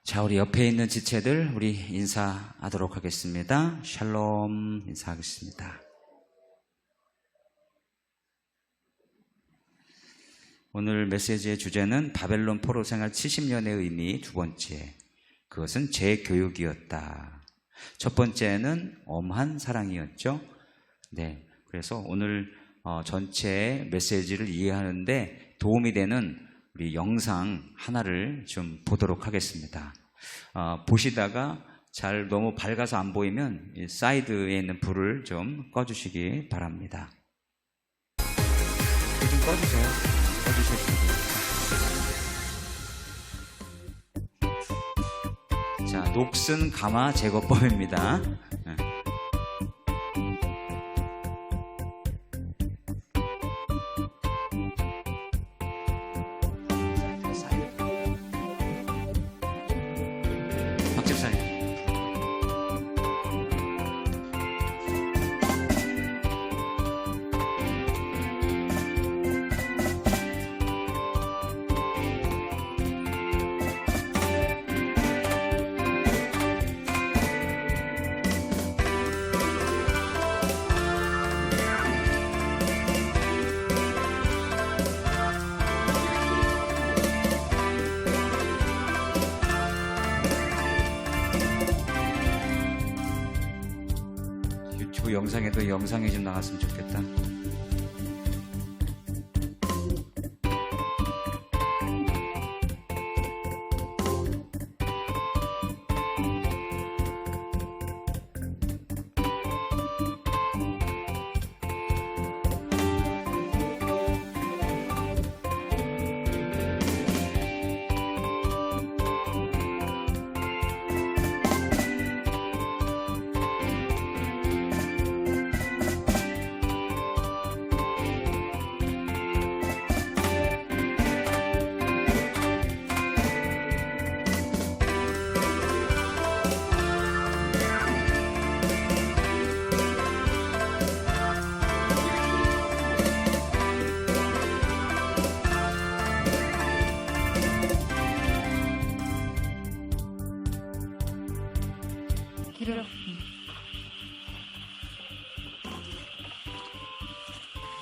자, 우리 옆에 있는 지체들 우리 인사하도록 하겠습니다. 샬롬 인사하겠습니다. 오늘 메시지의 주제는 바벨론 포로 생활 70년의 의미 두 번째, 그것은 재교육이었다. 첫 번째는 엄한 사랑이었죠. 네, 그래서 오늘 전체 메시지를 이해하는데 도움이 되는 우리 영상 하나를 좀 보도록 하겠습니다. 보시다가 잘 너무 밝아서 안 보이면 이 사이드에 있는 불을 좀 꺼주시기 바랍니다. 불 좀 꺼주세요. 꺼주셔야 됩니다. 자, 녹슨 가마 제거법입니다. 네. 박 집사님. 유튜브 영상에도 영상이 좀 나갔으면 좋겠다.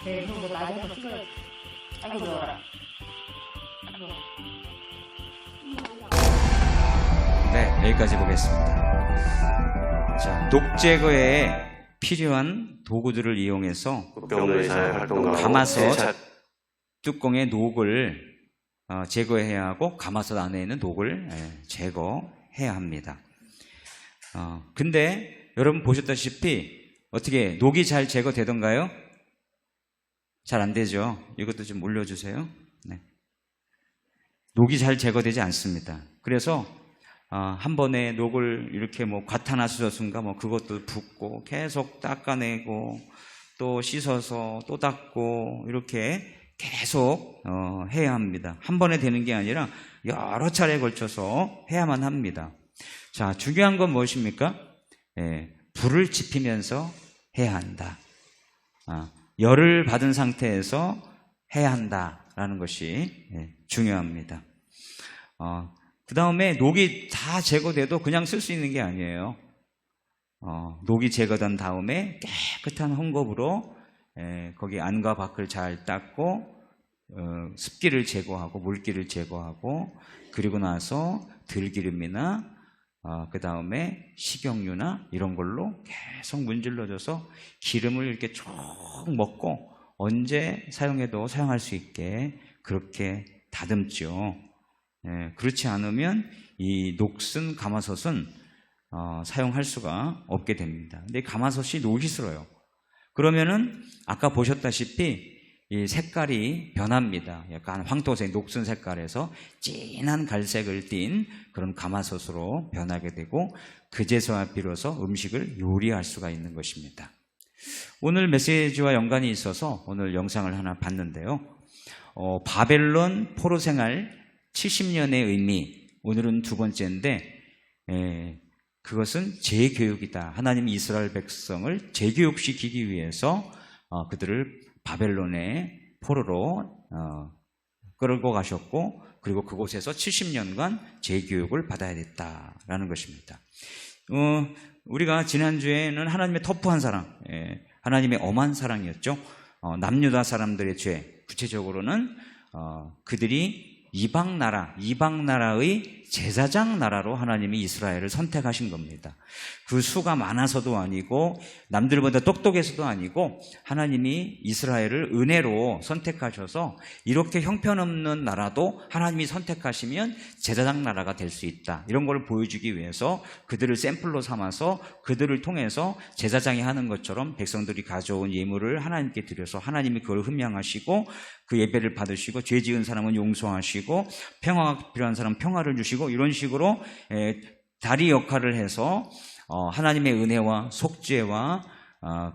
네, 그거 나중에 찍어. 아이고 좋아라. 네, 여기까지 보겠습니다. 자, 녹 제거에 필요한 도구들을 이용해서 병의사의 활동가 가마솥 뚜껑의 녹을 제거해야 하고 가마솥 안에 있는 녹을 제거해야 합니다. 근데 여러분 보셨다시피 어떻게 녹이 잘 제거되던가요? 잘 안 되죠. 이것도 좀 올려주세요. 네. 녹이 잘 제거되지 않습니다. 그래서 한 번에 녹을 이렇게 뭐 과탄화수소인가 뭐 그것도 붓고 계속 닦아내고 또 씻어서 또 닦고 이렇게 계속 해야 합니다. 한 번에 되는 게 아니라 여러 차례에 걸쳐서 해야만 합니다. 자, 중요한 건 무엇입니까? 불을 지피면서 해야 한다. 열을 받은 상태에서 해야 한다라는 것이 중요합니다. 그 다음에 녹이 다 제거돼도 그냥 쓸 수 있는 게 아니에요. 녹이 제거된 다음에 깨끗한 헝겊으로 거기 안과 밖을 잘 닦고 습기를 제거하고 물기를 제거하고 그리고 나서 들기름이나 그 다음에 식용유나 이런 걸로 계속 문질러줘서 기름을 이렇게 쭉 먹고 언제 사용해도 사용할 수 있게 그렇게 다듬죠. 그렇지 않으면 이 녹슨 가마솥은 사용할 수가 없게 됩니다. 근데 가마솥이 녹이 슬어요. 그러면은 아까 보셨다시피 이 색깔이 변합니다. 약간 황토색, 녹슨 색깔에서 진한 갈색을 띤 그런 가마솥으로 변하게 되고 그제서야 비로소 음식을 요리할 수가 있는 것입니다. 오늘 메시지와 연관이 있어서 오늘 영상을 하나 봤는데요. 바벨론 포로 생활 70년의 의미, 오늘은 두 번째인데 그것은 재교육이다. 하나님이 이스라엘 백성을 재교육시키기 위해서 그들을 바벨론의 포로로 끌고 가셨고 그리고 그곳에서 70년간 재교육을 받아야 됐다라는 것입니다. 우리가 지난주에는 하나님의 터프한 사랑, 하나님의 엄한 사랑이었죠. 남유다 사람들의 죄, 구체적으로는 그들이 이방 나라의 제사장 나라로 하나님이 이스라엘을 선택하신 겁니다. 그 수가 많아서도 아니고 남들보다 똑똑해서도 아니고 하나님이 이스라엘을 은혜로 선택하셔서 이렇게 형편없는 나라도 하나님이 선택하시면 제사장 나라가 될 수 있다. 이런 걸 보여주기 위해서 그들을 샘플로 삼아서 그들을 통해서 제사장이 하는 것처럼 백성들이 가져온 예물을 하나님께 드려서 하나님이 그걸 흠양하시고 그 예배를 받으시고 죄 지은 사람은 용서하시고 평화가 필요한 사람 평화를 주시고 이런 식으로 다리 역할을 해서 하나님의 은혜와 속죄와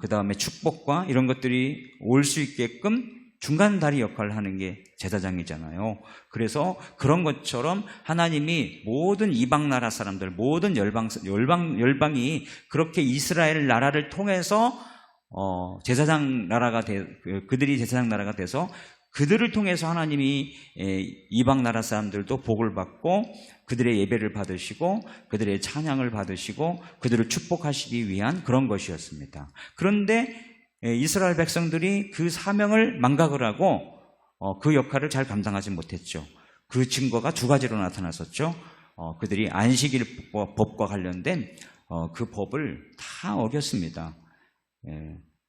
그 다음에 축복과 이런 것들이 올 수 있게끔 중간 다리 역할을 하는 게 제사장이잖아요. 그래서 그런 것처럼 하나님이 모든 이방 나라 사람들, 모든 열방이 그렇게 이스라엘 나라를 통해서 제사장 나라가 그들이 제사장 나라가 돼서 그들을 통해서 하나님이 이방 나라 사람들도 복을 받고 그들의 예배를 받으시고 그들의 찬양을 받으시고 그들을 축복하시기 위한 그런 것이었습니다. 그런데 이스라엘 백성들이 그 사명을 망각을 하고 그 역할을 잘 감당하지 못했죠. 그 증거가 두 가지로 나타났었죠. 그들이 안식일법과 관련된 그 법을 다 어겼습니다.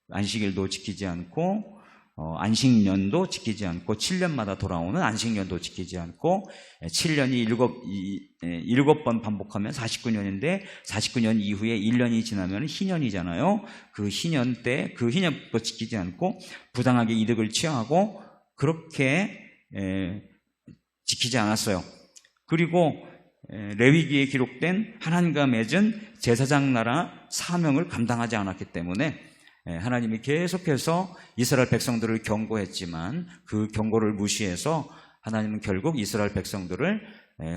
안식일도 지키지 않고 안식년도 지키지 않고 7년마다 돌아오는 안식년도 지키지 않고 7년이 7번 반복하면 49년인데 49년 이후에 1년이 지나면 희년이잖아요. 그 희년 때 그 희년도 지키지 않고 부당하게 이득을 취하고 그렇게 지키지 않았어요. 그리고 레위기에 기록된 하나님과 맺은 제사장 나라 사명을 감당하지 않았기 때문에 하나님이 계속해서 이스라엘 백성들을 경고했지만 그 경고를 무시해서 하나님은 결국 이스라엘 백성들을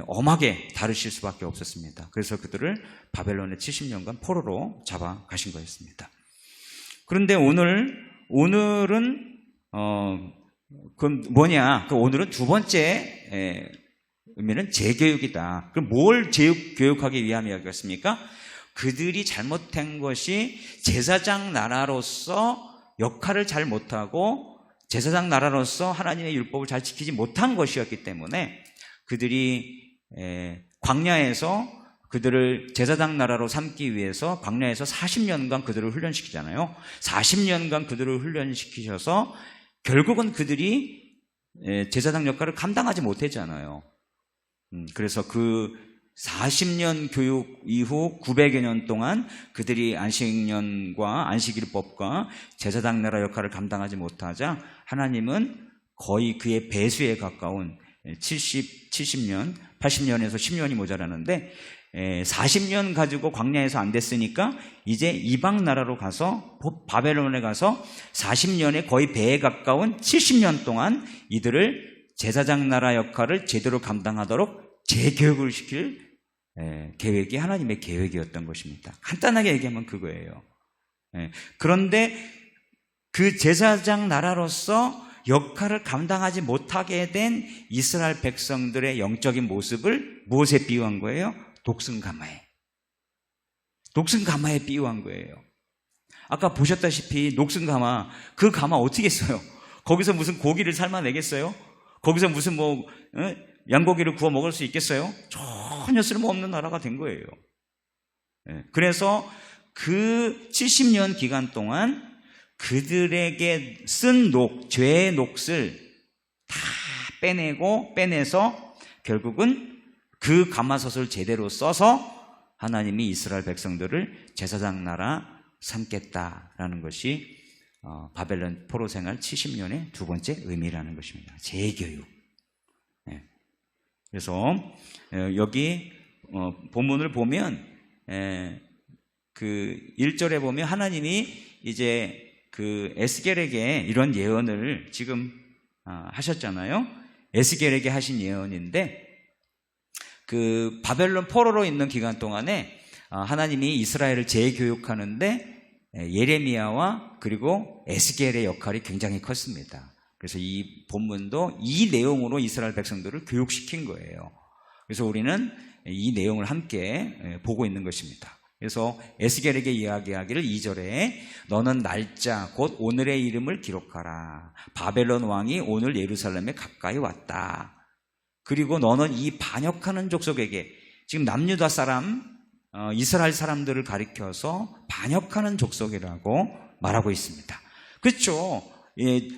엄하게 다루실 수밖에 없었습니다. 그래서 그들을 바벨론의 70년간 포로로 잡아가신 거였습니다. 그런데 오늘은 그럼 뭐냐? 오늘은 두 번째 의미는 재교육이다. 그럼 뭘 재교육하기 위함이었습니까? 그들이 잘못한 것이 제사장 나라로서 역할을 잘 못하고 제사장 나라로서 하나님의 율법을 잘 지키지 못한 것이었기 때문에 그들이 광야에서 그들을 제사장 나라로 삼기 위해서 광야에서 40년간 그들을 훈련시키잖아요. 40년간 그들을 훈련시키셔서 결국은 그들이 제사장 역할을 감당하지 못했잖아요. 그래서 그 40년 교육 이후 900여 년 동안 그들이 안식년과 안식일법과 제사장 나라 역할을 감당하지 못하자 하나님은 거의 그의 배수에 가까운 70년, 80년에서 10년이 모자라는데 40년 가지고 광야에서 안 됐으니까 이제 이방 나라로 가서 바벨론에 가서 40년에 거의 배에 가까운 70년 동안 이들을 제사장 나라 역할을 제대로 감당하도록 재교육을 시킬 계획이 하나님의 계획이었던 것입니다. 간단하게 얘기하면 그거예요. 그런데 그 제사장 나라로서 역할을 감당하지 못하게 된 이스라엘 백성들의 영적인 모습을 무엇에 비유한 거예요? 독승가마에 비유한 거예요. 아까 보셨다시피 녹슨가마, 그 가마 어떻게 써요? 거기서 무슨 고기를 삶아내겠어요? 거기서 무슨 양고기를 구워 먹을 수 있겠어요? 전혀 쓸모없는 나라가 된 거예요. 그래서 그 70년 기간 동안 그들에게 쓴 죄의 녹을 다 빼내서 결국은 그 가마솥을 제대로 써서 하나님이 이스라엘 백성들을 제사장 나라 삼겠다라는 것이 바벨론 포로 생활 70년의 두 번째 의미라는 것입니다. 재교육. 그래서 여기 본문을 보면 그 1절에 보면 하나님이 이제 그 에스겔에게 이런 예언을 지금 하셨잖아요. 에스겔에게 하신 예언인데 그 바벨론 포로로 있는 기간 동안에 하나님이 이스라엘을 재교육하는데 예레미야와 그리고 에스겔의 역할이 굉장히 컸습니다. 그래서 이 본문도 이 내용으로 이스라엘 백성들을 교육시킨 거예요. 그래서 우리는 이 내용을 함께 보고 있는 것입니다. 그래서 에스겔에게 이야기하기를 2절에 너는 날짜 곧 오늘의 이름을 기록하라. 바벨론 왕이 오늘 예루살렘에 가까이 왔다. 그리고 너는 이 반역하는 족속에게, 지금 남유다 사람, 이스라엘 사람들을 가리켜서 반역하는 족속이라고 말하고 있습니다. 그렇죠.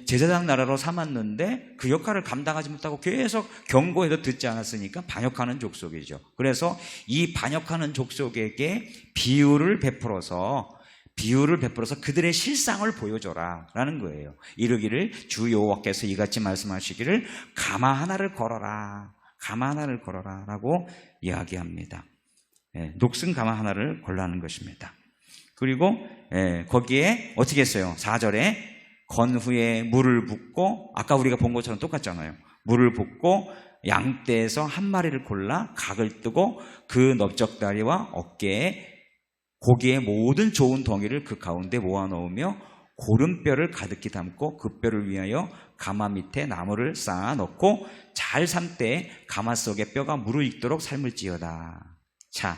제사장 나라로 삼았는데 그 역할을 감당하지 못하고 계속 경고해도 듣지 않았으니까 반역하는 족속이죠. 그래서 이 반역하는 족속에게 비유를 베풀어서 그들의 실상을 보여줘라 라는 거예요. 이르기를 주 여호와께서 이같이 말씀하시기를 가마 하나를 걸어라 라고 이야기합니다. 녹슨 가마 하나를 걸라는 것입니다. 그리고 거기에 어떻게 했어요? 4절에 건 후에 물을 붓고, 아까 우리가 본 것처럼 똑같잖아요. 물을 붓고 양떼에서 한 마리를 골라 각을 뜨고 그 넓적다리와 어깨에 고기의 모든 좋은 덩이를 그 가운데 모아놓으며 고름뼈를 가득히 담고 그 뼈를 위하여 가마 밑에 나무를 쌓아 넣고 잘 삶때 가마 속에 뼈가 무르익도록 삶을지어다. 자,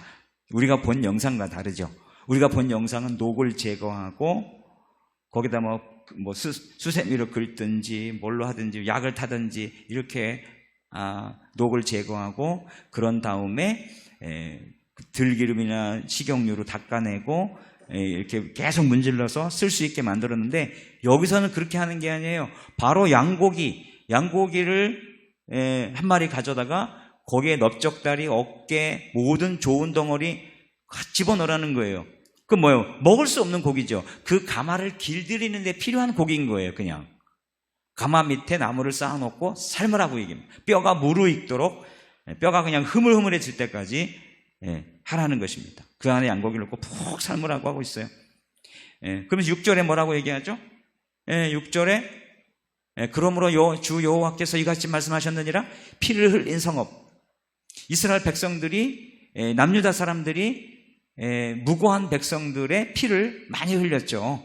우리가 본 영상과 다르죠. 우리가 본 영상은 녹을 제거하고 거기다 수세미로 긁든지 뭘로 하든지 약을 타든지 이렇게 녹을 제거하고 그런 다음에 들기름이나 식용유로 닦아내고 이렇게 계속 문질러서 쓸 수 있게 만들었는데, 여기서는 그렇게 하는 게 아니에요. 바로 양고기를 한 마리 가져다가 거기에 넓적다리, 어깨, 모든 좋은 덩어리 집어넣으라는 거예요. 그 뭐예요? 먹을 수 없는 고기죠. 그 가마를 길들이는 데 필요한 고기인 거예요. 그냥 가마 밑에 나무를 쌓아놓고 삶으라고 얘기합니다. 뼈가 무르익도록, 뼈가 그냥 흐물흐물해질 때까지 하라는 것입니다. 그 안에 양고기를 넣고 푹 삶으라고 하고 있어요. 그러면서 6절에 뭐라고 얘기하죠? 6절에 그러므로 주 여호와께서 이같이 말씀하셨느니라. 피를 흘린 성읍, 이스라엘 백성들이, 남유다 사람들이 무고한 백성들의 피를 많이 흘렸죠.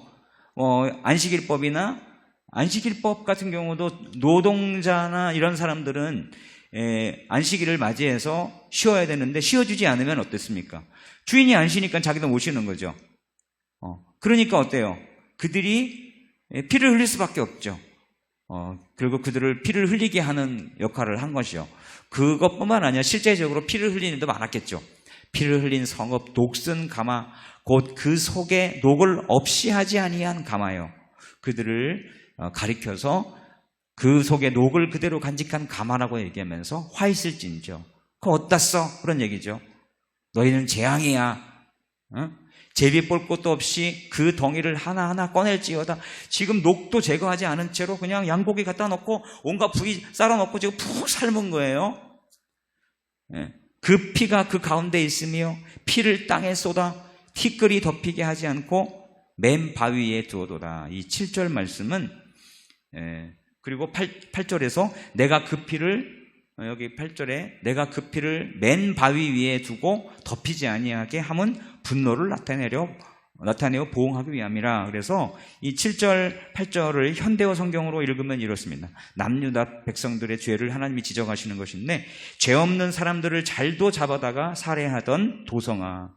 안식일법 같은 경우도 노동자나 이런 사람들은 안식일을 맞이해서 쉬어야 되는데 쉬어주지 않으면 어떻습니까? 주인이 안 쉬니까 자기도 못 쉬는 거죠. 그러니까 어때요? 그들이 피를 흘릴 수밖에 없죠. 그리고 그들을 피를 흘리게 하는 역할을 한 것이죠. 그것뿐만 아니라 실제적으로 피를 흘리는 일도 많았겠죠. 피를 흘린 성읍, 녹슨 가마, 곧 그 속에 녹을 없이 하지 아니한 가마요. 그들을 가리켜서 그 속에 녹을 그대로 간직한 가마라고 얘기하면서 화 있을진저. 그거 어디다 써? 그런 얘기죠. 너희는 재앙이야. 제비 볼 것도 없이 그 덩이를 하나하나 꺼낼지어다. 지금 녹도 제거하지 않은 채로 그냥 양고기 갖다 놓고 온갖 부위 썰어놓고 지금 푹 삶은 거예요. 그 피가 그 가운데 있으며 피를 땅에 쏟아 티끌이 덮이게 하지 않고 맨 바위 위에 두어도다. 이 7절 말씀은 그리고 8절에서 내가 그 피를, 여기 8절에 내가 그 피를 맨 바위 위에 두고 덮이지 아니하게 함은 분노를 나타내어 보응하기 위함이라. 그래서 이 7절, 8절을 현대어 성경으로 읽으면 이렇습니다. 남유다 백성들의 죄를 하나님이 지적하시는 것인데, 죄 없는 사람들을 잘도 잡아다가 살해하던 도성아,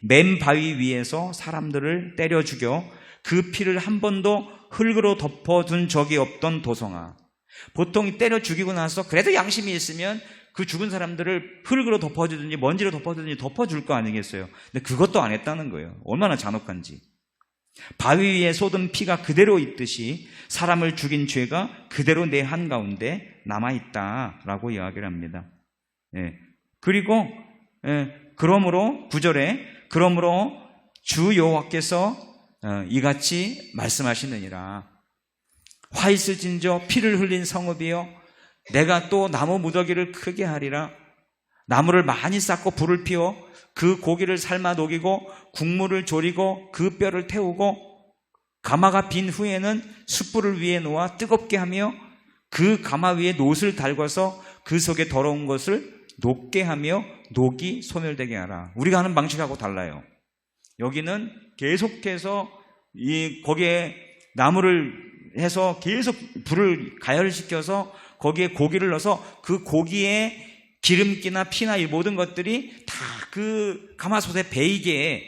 맨 바위 위에서 사람들을 때려 죽여 그 피를 한 번도 흙으로 덮어둔 적이 없던 도성아. 보통 때려 죽이고 나서 그래도 양심이 있으면 그 죽은 사람들을 흙으로 덮어주든지 먼지로 덮어주든지 덮어줄 거 아니겠어요? 근데 그것도 안 했다는 거예요. 얼마나 잔혹한지. 바위 위에 쏟은 피가 그대로 있듯이 사람을 죽인 죄가 그대로 내 한가운데 남아있다라고 이야기를 합니다. 그리고 그러므로 9절에 그러므로 주 여호와께서 이같이 말씀하시느니라. 화 있을진저 피를 흘린 성읍이여, 내가 또 나무 무더기를 크게 하리라. 나무를 많이 쌓고 불을 피워 그 고기를 삶아 녹이고 국물을 졸이고 그 뼈를 태우고 가마가 빈 후에는 숯불을 위에 놓아 뜨겁게 하며 그 가마 위에 놋을 달궈서 그 속에 더러운 것을 녹게 하며 녹이 소멸되게 하라. 우리가 하는 방식하고 달라요. 여기는 계속해서 거기에 나무를 해서 계속 불을 가열시켜서 거기에 고기를 넣어서 그 고기에 기름기나 피나 이 모든 것들이 다 그 가마솥에 배이게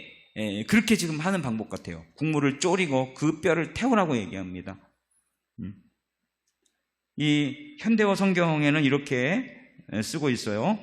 그렇게 지금 하는 방법 같아요. 국물을 졸이고 그 뼈를 태우라고 얘기합니다. 이 현대어 성경에는 이렇게 쓰고 있어요.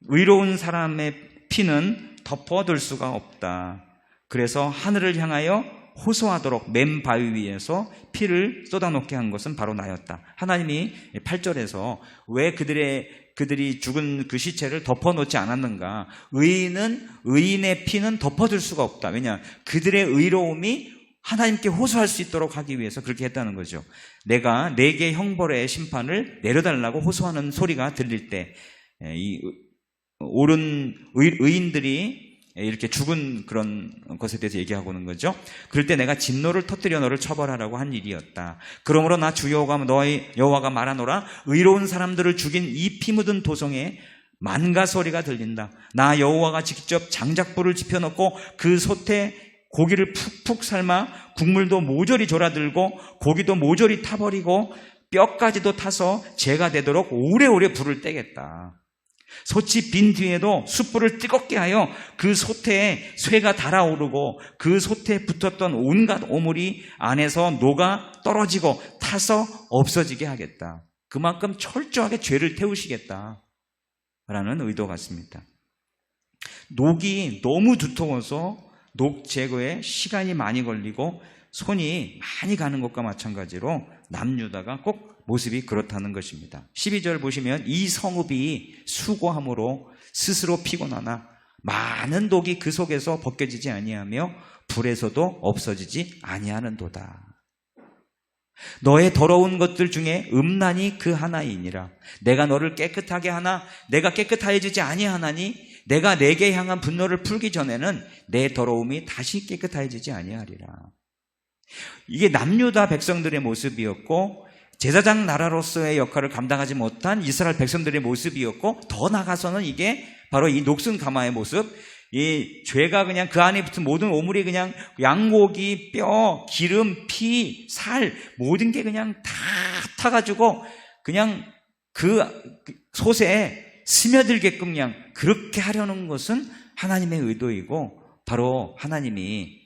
의로운 사람의 피는 덮어둘 수가 없다. 그래서 하늘을 향하여 호소하도록 맨 바위 위에서 피를 쏟아놓게 한 것은 바로 나였다. 하나님이 8절에서 왜 그들이 죽은 그 시체를 덮어놓지 않았는가? 의인의 피는 덮어둘 수가 없다. 왜냐? 그들의 의로움이 하나님께 호소할 수 있도록 하기 위해서 그렇게 했다는 거죠. 내가 내게 형벌의 심판을 내려달라고 호소하는 소리가 들릴 때, 이 옳은 의인들이 이렇게 죽은 그런 것에 대해서 얘기하고 있는 거죠. 그럴 때 내가 진노를 터뜨려 너를 처벌하라고 한 일이었다. 그러므로 나 주 여호와가 말하노라. 의로운 사람들을 죽인 이 피 묻은 도성에 만가 소리가 들린다. 나 여호와가 직접 장작불을 지펴놓고 그 솥에 고기를 푹푹 삶아 국물도 모조리 졸아들고 고기도 모조리 타버리고 뼈까지도 타서 재가 되도록 오래오래 불을 떼겠다. 솥이 빈 뒤에도 숯불을 뜨겁게 하여 그 솥에 쇠가 달아오르고 그 솥에 붙었던 온갖 오물이 안에서 녹아 떨어지고 타서 없어지게 하겠다. 그만큼 철저하게 죄를 태우시겠다 라는 의도 같습니다. 녹이 너무 두터워서 녹 제거에 시간이 많이 걸리고 손이 많이 가는 것과 마찬가지로 남유다가 꼭 모습이 그렇다는 것입니다. 12절 보시면 이 성읍이 수고함으로 스스로 피곤하나 많은 독이 그 속에서 벗겨지지 아니하며 불에서도 없어지지 아니하는도다. 너의 더러운 것들 중에 음란이 그 하나이니라. 내가 너를 깨끗하게 하나 내가 깨끗하여지지 아니하나니 내가 내게 향한 분노를 풀기 전에는 내 더러움이 다시 깨끗해지지 아니하리라. 이게 남유다 백성들의 모습이었고 제사장 나라로서의 역할을 감당하지 못한 이스라엘 백성들의 모습이었고 더 나아가서는 이게 바로 이 녹슨 가마의 모습, 이 죄가 그냥 그 안에 붙은 모든 오물이 그냥 양고기, 뼈, 기름, 피, 살 모든 게 그냥 다 타가지고 그냥 그 솥에 스며들게끔 그냥 그렇게 하려는 것은 하나님의 의도이고 바로 하나님이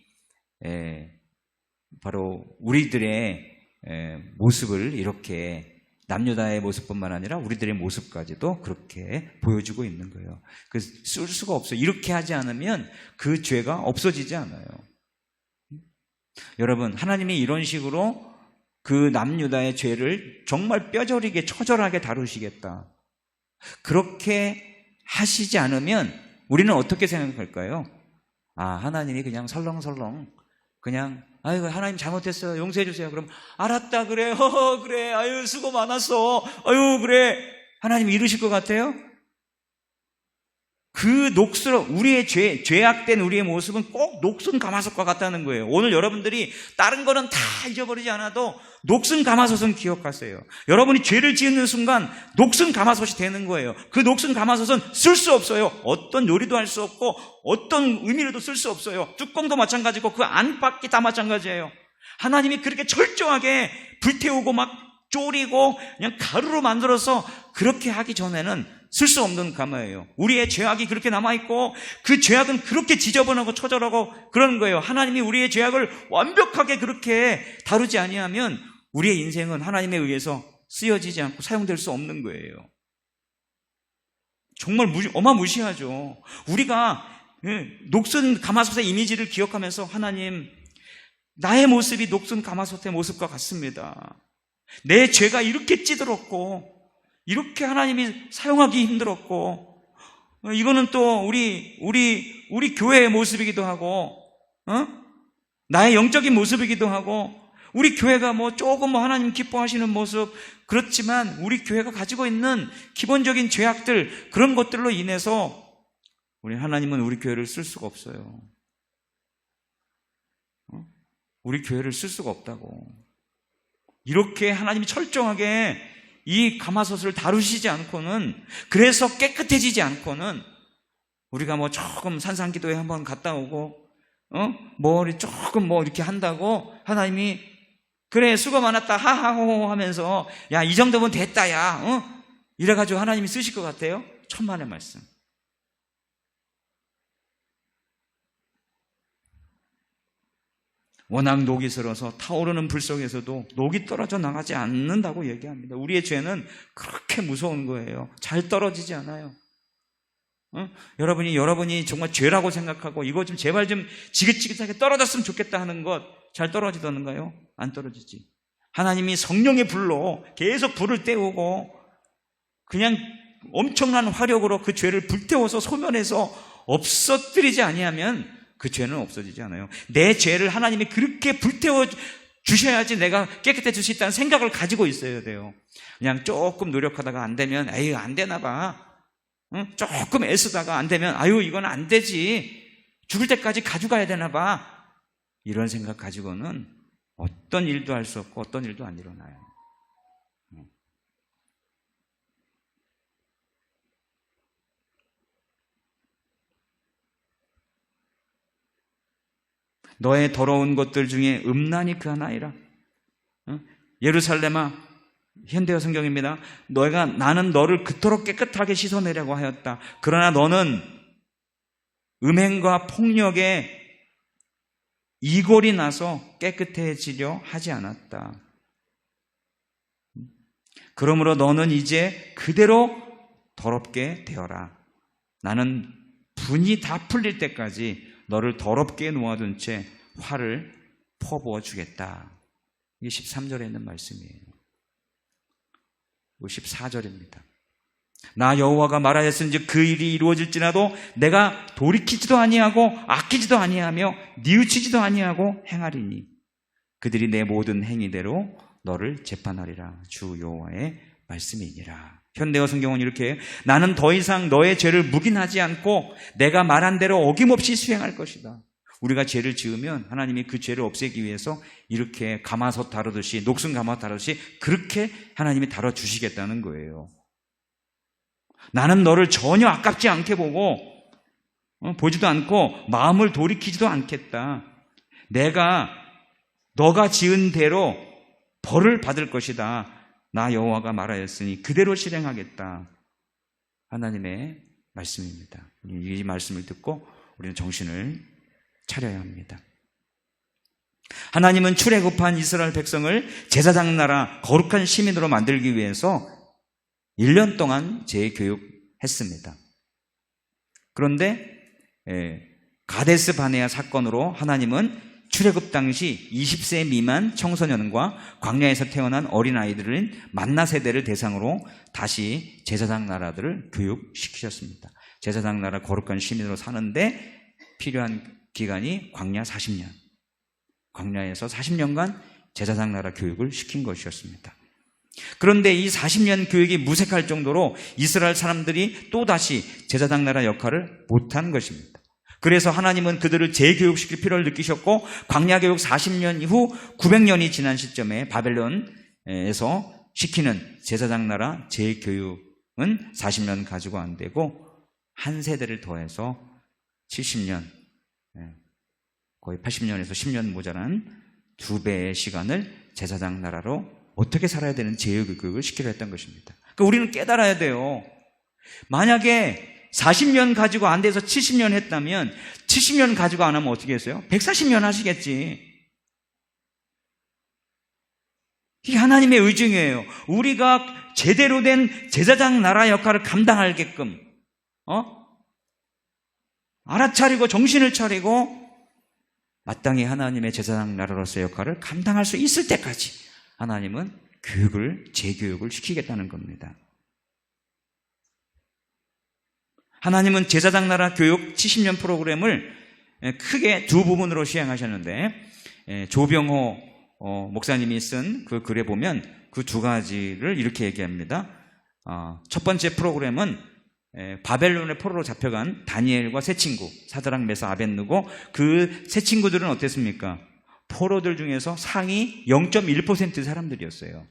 바로 우리들의 모습을 이렇게 남유다의 모습뿐만 아니라 우리들의 모습까지도 그렇게 보여주고 있는 거예요. 쓸 수가 없어요. 이렇게 하지 않으면 그 죄가 없어지지 않아요. 여러분, 하나님이 이런 식으로 그 남유다의 죄를 정말 뼈저리게 처절하게 다루시겠다. 그렇게 하시지 않으면 우리는 어떻게 생각할까요? 하나님이 그냥 설렁설렁 그냥 아이고 하나님 잘못했어요. 용서해 주세요. 그럼 알았다 그래. 그래. 아유 수고 많았어. 아유 그래. 하나님 이러실 것 같아요? 그 우리의 죄악된 우리의 모습은 꼭 녹슨 가마솥과 같다는 거예요. 오늘 여러분들이 다른 거는 다 잊어버리지 않아도 녹슨 가마솥은 기억하세요. 여러분이 죄를 지은 순간 녹슨 가마솥이 되는 거예요. 그 녹슨 가마솥은 쓸 수 없어요. 어떤 요리도 할 수 없고 어떤 의미로도 쓸 수 없어요. 뚜껑도 마찬가지고 그 안팎이 다 마찬가지예요. 하나님이 그렇게 철저하게 불태우고 막 졸이고 그냥 가루로 만들어서 그렇게 하기 전에는 쓸 수 없는 가마예요. 우리의 죄악이 그렇게 남아있고 그 죄악은 그렇게 지저분하고 처절하고 그러는 거예요. 하나님이 우리의 죄악을 완벽하게 그렇게 다루지 아니하면 우리의 인생은 하나님에 의해서 쓰여지지 않고 사용될 수 없는 거예요. 정말 어마무시하죠. 우리가 녹슨 가마솥의 이미지를 기억하면서 하나님 나의 모습이 녹슨 가마솥의 모습과 같습니다. 내 죄가 이렇게 찌들었고 이렇게 하나님이 사용하기 힘들었고 이거는 또 우리 교회의 모습이기도 하고 나의 영적인 모습이기도 하고 우리 교회가 조금 하나님 기뻐하시는 모습 그렇지만 우리 교회가 가지고 있는 기본적인 죄악들 그런 것들로 인해서 우리 하나님은 우리 교회를 쓸 수가 없어요. 우리 교회를 쓸 수가 없다고. 이렇게 하나님이 철저하게 이 가마솥을 다루시지 않고는 그래서 깨끗해지지 않고는 우리가 조금 산상기도에 한번 갔다 오고 조금 이렇게 한다고 하나님이 그래 수고 많았다 하하호호 하면서 야 이 정도면 됐다 야 이래가지고 하나님이 쓰실 것 같아요? 천만의 말씀. 워낙 녹이 슬어서 타오르는 불 속에서도 녹이 떨어져 나가지 않는다고 얘기합니다. 우리의 죄는 그렇게 무서운 거예요. 잘 떨어지지 않아요. 여러분이 정말 죄라고 생각하고 이거 좀 제발 좀 지긋지긋하게 떨어졌으면 좋겠다 하는 것 잘 떨어지던가요? 안 떨어지지. 하나님이 성령의 불로 계속 불을 떼우고 그냥 엄청난 화력으로 그 죄를 불태워서 소멸해서 없어뜨리지 아니하면 그 죄는 없어지지 않아요. 내 죄를 하나님이 그렇게 불태워 주셔야지 내가 깨끗해질 수 있다는 생각을 가지고 있어야 돼요. 그냥 조금 노력하다가 안 되면 에이 안 되나 봐. 조금 애쓰다가 안 되면 아유 이건 안 되지. 죽을 때까지 가져가야 되나 봐. 이런 생각 가지고는 어떤 일도 할 수 없고 어떤 일도 안 일어나요. 너의 더러운 것들 중에 음란이 그 하나이라. 예루살렘아, 현대어 성경입니다. 나는 너를 그토록 깨끗하게 씻어내려고 하였다. 그러나 너는 음행과 폭력에 이골이 나서 깨끗해지려 하지 않았다. 그러므로 너는 이제 그대로 더럽게 되어라. 나는 분이 다 풀릴 때까지 너를 더럽게 놓아둔 채 화를 퍼부어 주겠다. 이게 13절에 있는 말씀이에요. 14절입니다. 나 여호와가 말하였은즉 그 일이 이루어질지라도 내가 돌이키지도 아니하고 아끼지도 아니하며 뉘우치지도 아니하고 행하리니 그들이 내 모든 행위대로 너를 재판하리라. 주 여호와의 말씀이니라. 현대어 성경은 이렇게 나는 더 이상 너의 죄를 묵인하지 않고 내가 말한 대로 어김없이 수행할 것이다. 우리가 죄를 지으면 하나님이 그 죄를 없애기 위해서 이렇게 가마솥 다루듯이 녹슨 가마솥 다루듯이 그렇게 하나님이 다뤄주시겠다는 거예요. 나는 너를 전혀 아깝지 않게 보지도 않고 마음을 돌이키지도 않겠다. 내가 너가 지은 대로 벌을 받을 것이다. 나 여호와가 말하였으니 그대로 실행하겠다. 하나님의 말씀입니다. 이 말씀을 듣고 우리는 정신을 차려야 합니다. 하나님은 출애굽한 이스라엘 백성을 제사장 나라 거룩한 시민으로 만들기 위해서 1년 동안 재교육했습니다. 그런데 가데스 바네아 사건으로 하나님은 출애굽 당시 20세 미만 청소년과 광야에서 태어난 어린아이들은 만나 세대를 대상으로 다시 제사장 나라들을 교육시키셨습니다. 제사장 나라 거룩한 시민으로 사는데 필요한 기간이 광야 40년. 광야에서 40년간 제사장 나라 교육을 시킨 것이었습니다. 그런데 이 40년 교육이 무색할 정도로 이스라엘 사람들이 또다시 제사장 나라 역할을 못한 것입니다. 그래서 하나님은 그들을 재교육시킬 필요를 느끼셨고 광야 교육 40년 이후 900년이 지난 시점에 바벨론에서 시키는 제사장 나라 재교육은 40년 가지고 안 되고 한 세대를 더해서 70년, 거의 80년에서 10년 모자란 2배의 시간을 제사장 나라로 어떻게 살아야 되는 재교육을 시키려 했던 것입니다. 그러니까 우리는 깨달아야 돼요. 만약에 40년 가지고 안 돼서 70년 했다면 70년 가지고 안 하면 어떻게 했어요? 140년 하시겠지. 이게 하나님의 의중이에요. 우리가 제대로 된 제사장 나라 역할을 감당하게끔 알아차리고 정신을 차리고 마땅히 하나님의 제사장 나라로서의 역할을 감당할 수 있을 때까지 하나님은 재교육을 시키겠다는 겁니다. 하나님은 제사장 나라 교육 70년 프로그램을 크게 두 부분으로 시행하셨는데 조병호 목사님이 쓴 그 글에 보면 그 두 가지를 이렇게 얘기합니다. 첫 번째 프로그램은 바벨론의 포로로 잡혀간 다니엘과 세 친구 사드락 메사 아벳느고 그 세 친구들은 어땠습니까? 포로들 중에서 상위 0.1% 사람들이었어요.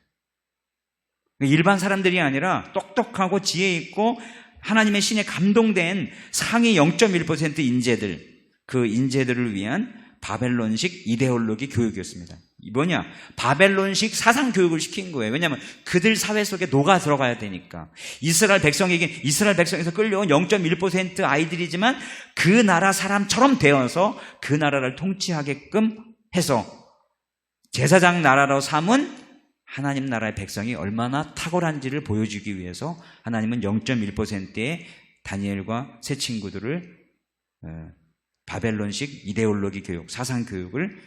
일반 사람들이 아니라 똑똑하고 지혜 있고 하나님의 신에 감동된 상위 0.1% 인재들, 그 인재들을 위한 바벨론식 이데올로기 교육이었습니다. 뭐냐? 바벨론식 사상 교육을 시킨 거예요. 왜냐하면 그들 사회 속에 녹아 들어가야 되니까. 이스라엘 백성에서 끌려온 0.1% 아이들이지만 그 나라 사람처럼 되어서 그 나라를 통치하게끔 해서 제사장 나라로 삼은 하나님 나라의 백성이 얼마나 탁월한지를 보여주기 위해서 하나님은 0.1%의 다니엘과 세 친구들을 바벨론식 이데올로기 교육, 사상 교육을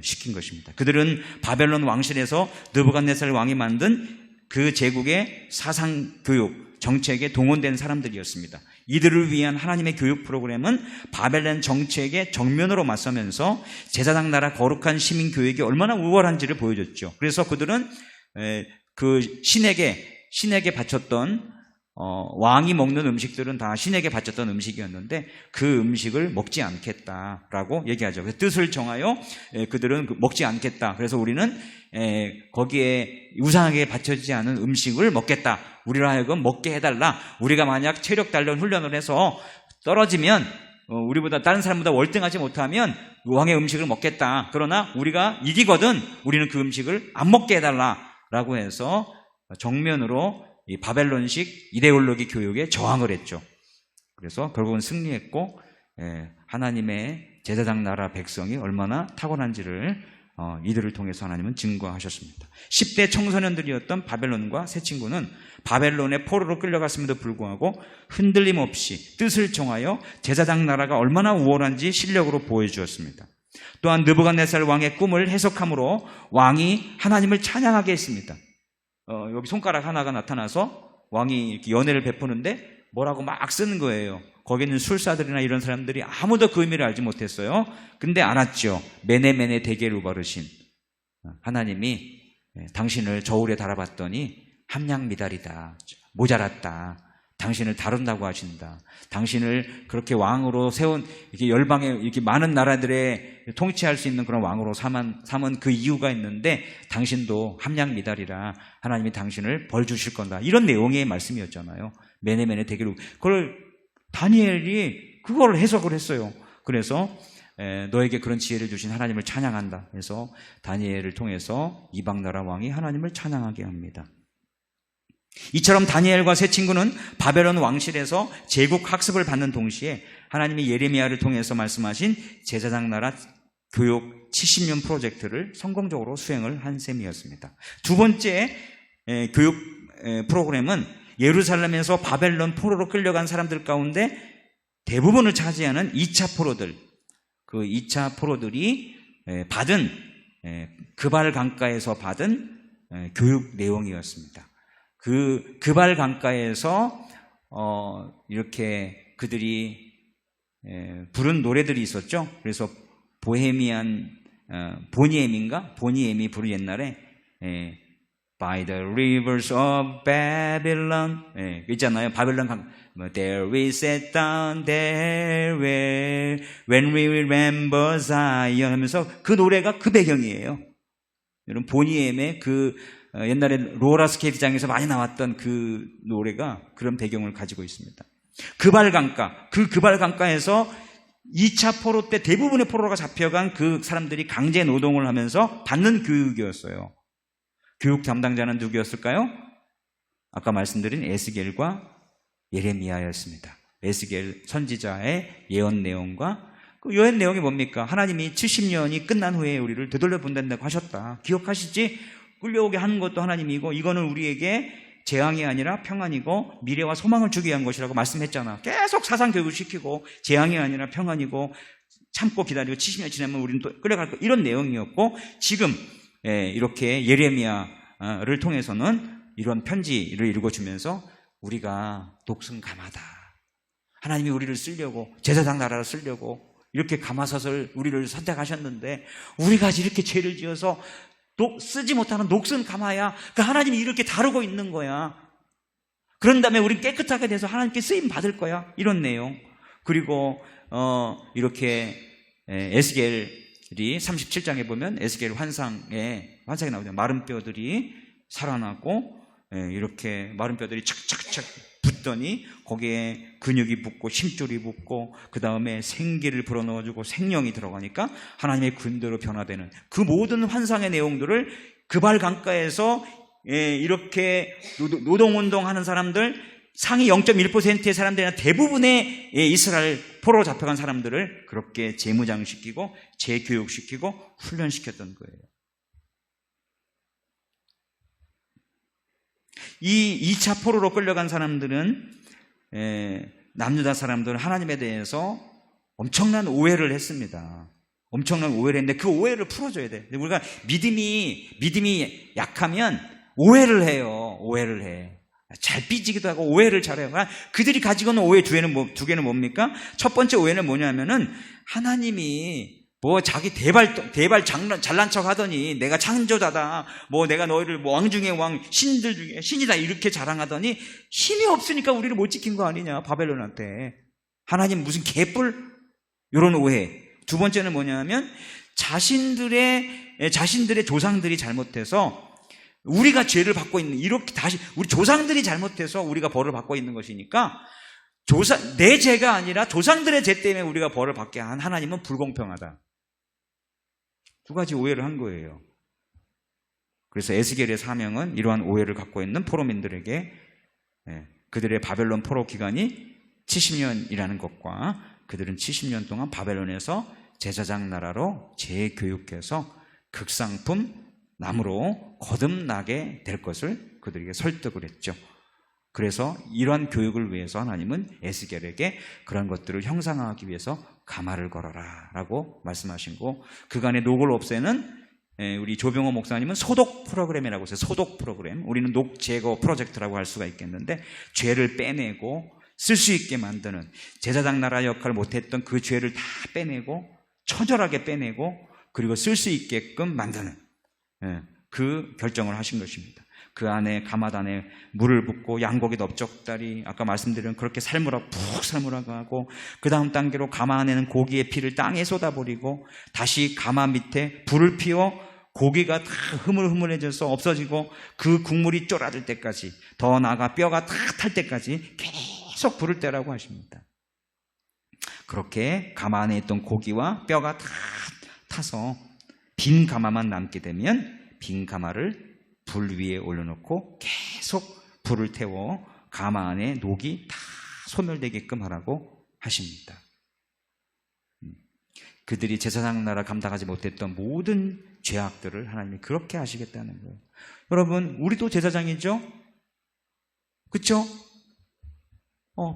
시킨 것입니다. 그들은 바벨론 왕실에서 느부갓네살 왕이 만든 그 제국의 사상 교육, 정책에 동원된 사람들이었습니다. 이들을 위한 하나님의 교육 프로그램은 바벨론 정책의 정면으로 맞서면서 제사장 나라 거룩한 시민 교육이 얼마나 우월한지를 보여줬죠. 그래서 그들은 그 신에게 바쳤던 왕이 먹는 음식들은 다 신에게 바쳤던 음식이었는데 그 음식을 먹지 않겠다라고 얘기하죠. 그래서 뜻을 정하여 그들은 먹지 않겠다. 그래서 우리는 거기에 우상에게 바쳐지지 않은 음식을 먹겠다. 우리로 하여금 먹게 해달라. 우리가 만약 체력 단련 훈련을 해서 떨어지면 우리보다 다른 사람보다 월등하지 못하면 왕의 음식을 먹겠다. 그러나 우리가 이기거든 우리는 그 음식을 안 먹게 해달라라고 해서 정면으로 이 바벨론식 이데올로기 교육에 저항을 했죠. 그래서 결국은 승리했고 하나님의 제사장 나라 백성이 얼마나 탁월한지를 이들을 통해서 하나님은 증거하셨습니다. 10대 청소년들이었던 바벨론과 세 친구는 바벨론의 포로로 끌려갔음에도 불구하고 흔들림 없이 뜻을 정하여 제사장 나라가 얼마나 우월한지 실력으로 보여주었습니다. 또한 느부갓네살 왕의 꿈을 해석함으로 왕이 하나님을 찬양하게 했습니다. 여기 손가락 하나가 나타나서 왕이 이렇게 연애를 베푸는데 뭐라고 막 쓰는 거예요. 거기는 술사들이나 이런 사람들이 아무도 그 의미를 알지 못했어요. 근데 알았죠. 메네메네 데겔 우바르신 하나님이 당신을 저울에 달아봤더니 함량미달이다. 모자랐다. 당신을 다룬다고 하신다. 당신을 그렇게 왕으로 세운 이렇게 열방에 이렇게 많은 나라들에 통치할 수 있는 그런 왕으로 삼은 그 이유가 있는데 당신도 함량미달이라 하나님이 당신을 벌 주실 건다. 이런 내용의 말씀이었잖아요. 메네메네 대기로 그걸 다니엘이 그걸 해석을 했어요. 그래서 너에게 그런 지혜를 주신 하나님을 찬양한다. 그래서 다니엘을 통해서 이방 나라 왕이 하나님을 찬양하게 합니다. 이처럼 다니엘과 세 친구는 바벨론 왕실에서 제국 학습을 받는 동시에 하나님이 예레미야를 통해서 말씀하신 제사장 나라 교육 70년 프로젝트를 성공적으로 수행을 한 셈이었습니다. 두 번째 교육 프로그램은 예루살렘에서 바벨론 포로로 끌려간 사람들 가운데 대부분을 차지하는 2차 포로들, 그 2차 포로들이 받은 그발 강가에서 받은 교육 내용이었습니다. 그 그발 강가에서 이렇게 그들이 부른 노래들이 있었죠. 그래서 보니엠이 부른 옛날에 By the rivers of Babylon 있잖아요. 바벨론 강 There we sat down there when we remember Zion 하면서 그 노래가 그 배경이에요. 여러분 보니엠의 그 옛날에 로라 스케이트장에서 많이 나왔던 그 노래가 그런 배경을 가지고 있습니다. 그발강가, 그 그발강가에서 2차 포로 때 대부분의 포로가 잡혀간 그 사람들이 강제 노동을 하면서 받는 교육이었어요. 교육 담당자는 누구였을까요? 아까 말씀드린 에스겔과 예레미야였습니다. 에스겔 선지자의 예언 내용과 그 예언 내용이 뭡니까? 하나님이 70년이 끝난 후에 우리를 되돌려 본다고 하셨다. 기억하시지? 끌려오게 하는 것도 하나님이고 이거는 우리에게 재앙이 아니라 평안이고 미래와 소망을 주기 위한 것이라고 말씀했잖아. 계속 사상 교육을 시키고 재앙이 아니라 평안이고 참고 기다리고 70년 지나면 우리는 또 끌려갈 거 이런 내용이었고 지금 이렇게 예레미야를 통해서는 이런 편지를 읽어주면서 우리가 녹슨 가마다. 하나님이 우리를 쓰려고 제사장 나라를 쓰려고 이렇게 가마솥을 우리를 선택하셨는데 우리가 이렇게 죄를 지어서 쓰지 못하는 녹슨 가마야. 그 하나님이 이렇게 다루고 있는 거야. 그런 다음에 우린 깨끗하게 돼서 하나님께 쓰임 받을 거야. 이런 내용. 그리고 이렇게 에스겔이 37장에 보면 에스겔 환상이 나오죠. 마른 뼈들이 살아나고 이렇게 마른 뼈들이 착착착 붓더니 거기에 근육이 붙고 힘줄이 붙고 그 다음에 생기를 불어넣어주고 생명이 들어가니까 하나님의 군대로 변화되는 그 모든 환상의 내용들을 그발 강가에서 이렇게 노동운동하는 사람들 상위 0.1%의 사람들이나 대부분의 이스라엘 포로로 잡혀간 사람들을 그렇게 재무장시키고 재교육시키고 훈련시켰던 거예요. 이 2차 포로로 끌려간 사람들은 남유다 사람들은 하나님에 대해서 엄청난 오해를 했습니다. 엄청난 오해를 했는데 그 오해를 풀어줘야 돼. 우리가 믿음이 약하면 오해를 해요. 오해를 해. 잘 삐지기도 하고 오해를 잘해요. 그들이 가지고 있는 오해 두 개는 뭡니까? 첫 번째 오해는 뭐냐면은 하나님이 자기 대발 잘난 척 하더니 내가 창조자다. 내가 너희를 왕 중에 왕, 신들 중에 신이다. 이렇게 자랑하더니 힘이 없으니까 우리를 못 지킨 거 아니냐. 바벨론한테. 하나님 무슨 개뿔? 이런 오해. 두 번째는 뭐냐면 자신들의 조상들이 잘못해서 우리가 죄를 받고 있는 이렇게 다시 우리 조상들이 잘못해서 우리가 벌을 받고 있는 것이니까 내 죄가 아니라 조상들의 죄 때문에 우리가 벌을 받게 한 하나님은 불공평하다. 두 가지 오해를 한 거예요. 그래서 에스겔의 사명은 이러한 오해를 갖고 있는 포로민들에게 그들의 바벨론 포로 기간이 70년이라는 것과 그들은 70년 동안 바벨론에서 제사장 나라로 재교육해서 극상품 남으로 거듭나게 될 것을 그들에게 설득을 했죠. 그래서 이러한 교육을 위해서 하나님은 에스겔에게 그런 것들을 형상화하기 위해서 가마를 걸어라 라고 말씀하신 거, 그간의 녹을 없애는 우리 조병호 목사님은 소독 프로그램이라고 했어요. 소독 프로그램. 우리는 녹 제거 프로젝트라고 할 수가 있겠는데 죄를 빼내고 쓸 수 있게 만드는, 제사장 나라 역할을 못했던 그 죄를 다 빼내고 처절하게 빼내고 그리고 쓸 수 있게끔 만드는 그 결정을 하신 것입니다. 그 안에 가마드 안에 물을 붓고 양고기 넓적다리 아까 말씀드린 그렇게 푹 삶으라고 하고, 그 다음 단계로 가마 안에는 고기의 피를 땅에 쏟아버리고 다시 가마 밑에 불을 피워 고기가 다 흐물흐물해져서 없어지고 그 국물이 쫄아들 때까지, 더 나아가 뼈가 다 탈 때까지 계속 불을 떼라고 하십니다. 그렇게 가마 안에 있던 고기와 뼈가 다 타서 빈 가마만 남게 되면 빈 가마를 불 위에 올려놓고 계속 불을 태워 가마 안에 녹이 다 소멸되게끔 하라고 하십니다. 그들이 제사장 나라 감당하지 못했던 모든 죄악들을 하나님이 그렇게 하시겠다는 거예요. 여러분, 우리도 제사장이죠? 그렇죠?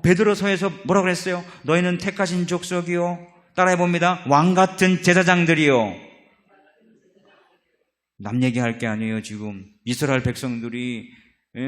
베드로서에서 뭐라고 그랬어요? 너희는 택하신 족속이요, 따라해봅니다, 왕같은 제사장들이요. 남 얘기할 게 아니에요. 지금 이스라엘 백성들이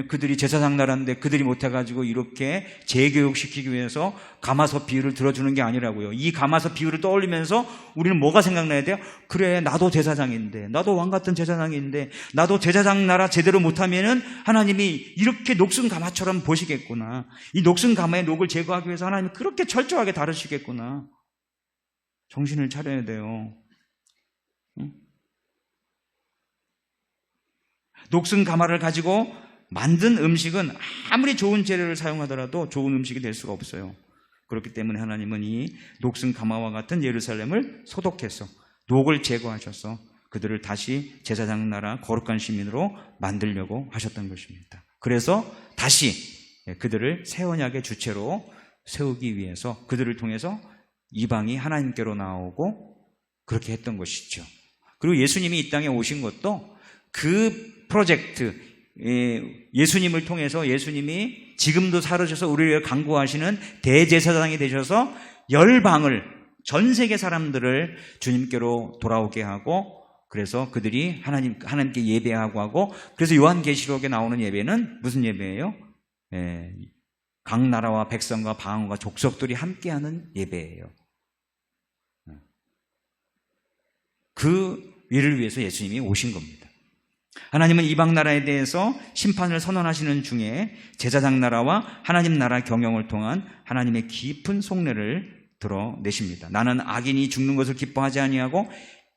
그들이 제사장 나라인데 그들이 못해가지고 이렇게 재교육시키기 위해서 가마솥 비유를 들어주는 게 아니라고요. 이 가마솥 비유를 떠올리면서 우리는 뭐가 생각나야 돼요? 그래, 나도 제사장인데, 나도 왕같은 제사장인데, 나도 제사장 나라 제대로 못하면은 하나님이 이렇게 녹슨 가마처럼 보시겠구나. 이 녹슨 가마의 녹을 제거하기 위해서 하나님이 그렇게 철저하게 다루시겠구나. 정신을 차려야 돼요. 응? 녹슨 가마를 가지고 만든 음식은 아무리 좋은 재료를 사용하더라도 좋은 음식이 될 수가 없어요. 그렇기 때문에 하나님은 이 녹슨 가마와 같은 예루살렘을 소독해서 녹을 제거하셔서 그들을 다시 제사장 나라 거룩한 시민으로 만들려고 하셨던 것입니다. 그래서 다시 그들을 새 언약의 주체로 세우기 위해서 그들을 통해서 이방이 하나님께로 나오고 그렇게 했던 것이죠. 그리고 예수님이 이 땅에 오신 것도 그 프로젝트, 예수님을 통해서 예수님이 지금도 살으셔서 우리를 강구하시는 대제사장이 되셔서 열방을, 전 세계 사람들을 주님께로 돌아오게 하고, 그래서 그들이 하나님께 예배하고 하고, 그래서 요한계시록에 나오는 예배는 무슨 예배예요? 각 나라와 백성과 방언과 족속들이 함께하는 예배예요. 그 일을 위해서 예수님이 오신 겁니다. 하나님은 이방 나라에 대해서 심판을 선언하시는 중에 제사장 나라와 하나님 나라 경영을 통한 하나님의 깊은 속내를 드러내십니다. 나는 악인이 죽는 것을 기뻐하지 아니하고,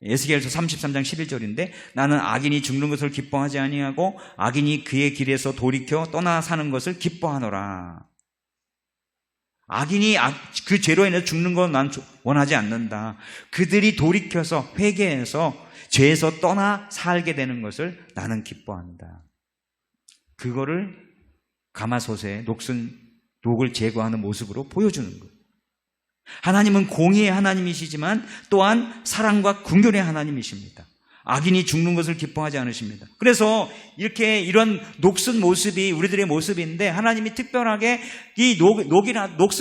에스겔서 33장 11절인데 나는 악인이 죽는 것을 기뻐하지 아니하고 악인이 그의 길에서 돌이켜 떠나 사는 것을 기뻐하노라. 악인이 그 죄로 인해서 죽는 건 난 원하지 않는다. 그들이 돌이켜서 회개해서 죄에서 떠나 살게 되는 것을 나는 기뻐한다. 그거를 가마솥에 녹을 제거하는 모습으로 보여주는 거예요. 하나님은 공의의 하나님이시지만 또한 사랑과 긍휼의 하나님이십니다. 악인이 죽는 것을 기뻐하지 않으십니다. 그래서 이런 녹슨 모습이 우리들의 모습인데, 하나님이 특별하게 이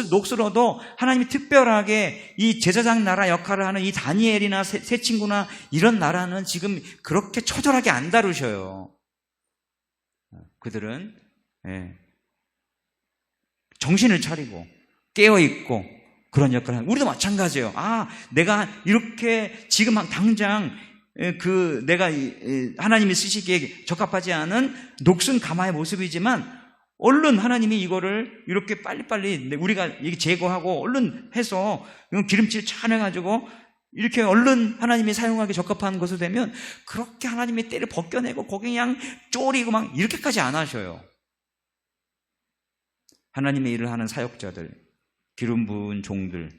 녹슬어도 하나님이 특별하게 이 제사장 나라 역할을 하는 이 다니엘이나 새 친구나 이런 나라는 지금 그렇게 처절하게 안 다루셔요. 그들은 정신을 차리고 깨어있고 그런 역할을 하는, 우리도 마찬가지예요. 내가 이렇게 지금 당장 내가 하나님이 쓰시기에 적합하지 않은 녹슨 가마의 모습이지만, 얼른 하나님이 이거를 이렇게 빨리빨리 우리가 제거하고 얼른 해서 기름칠 잘 해가지고 이렇게 얼른 하나님이 사용하기 적합한 것으로 되면, 그렇게 하나님의 때를 벗겨내고 거기 그냥 쪼리고 막 이렇게까지 안 하셔요. 하나님의 일을 하는 사역자들, 기름 부은 종들,